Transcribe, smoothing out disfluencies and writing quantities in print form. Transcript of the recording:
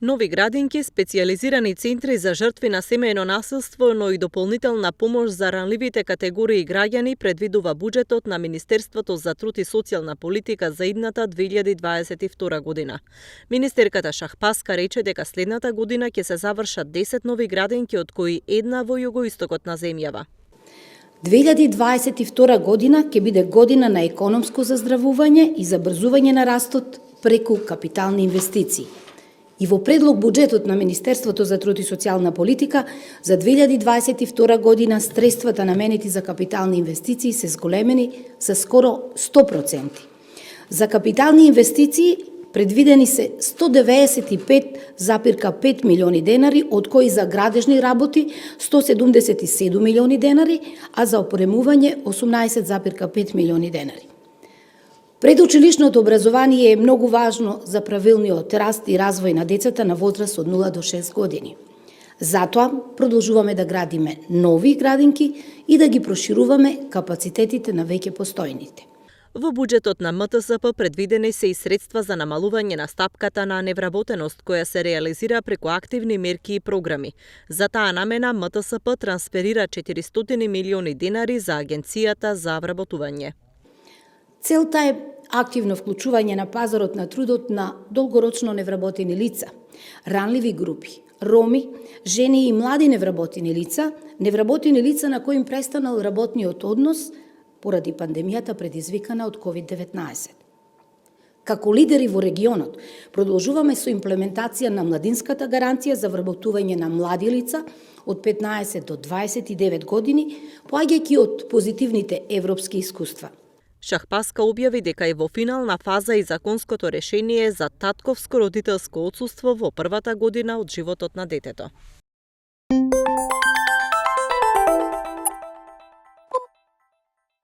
Нови градинки, специјализирани центри за жртви на семејно насилство, но и дополнителна помош за ранливите категории граѓани предвидува буџетот на Министерството за труд и социјална политика за идната 2022 година. Министерката Шахпаска рече дека следната година ќе се завршат 10 нови градинки, од кои една во југоистокот на земјава. 2022 година ќе биде година на економско заздравување и забрзување на растот преку капитални инвестиции. И во предлог буџетот на Министерството за труд и социјална политика за 2022 година средствата наменети за капитални инвестиции се зголемени за скоро 100%. За капитални инвестиции предвидени се 195,5 милиони денари, од кои за градежни работи 177 милиони денари, а за опремување 18,5 милиони денари. Предучилишното образование е многу важно за правилниот раст и развој на децата на возраст од 0 до 6 години. Затоа продолжуваме да градиме нови градинки и да ги прошируваме капацитетите на веќе постојните. Во буџетот на МТСП предвидени се и средства за намалување на стапката на невработеност, која се реализира преку активни мерки и програми. За таа намена МТСП трансферира 400 милиони денари за Агенцијата за вработување. Целта е активно вклучување на пазарот на трудот на долгорочно невработени лица, ранливи групи, роми, жени и млади невработени лица на кои им престанал работниот однос поради пандемијата предизвикана од COVID-19. Како лидери во регионот, продолжуваме со имплементација на младинската гаранција за вработување на млади лица од 15 до 29 години, поаѓајќи од позитивните европски искуства. Шахпаска објави дека е во финална фаза и законското решение за татковско родителско отсуство во првата година од животот на детето.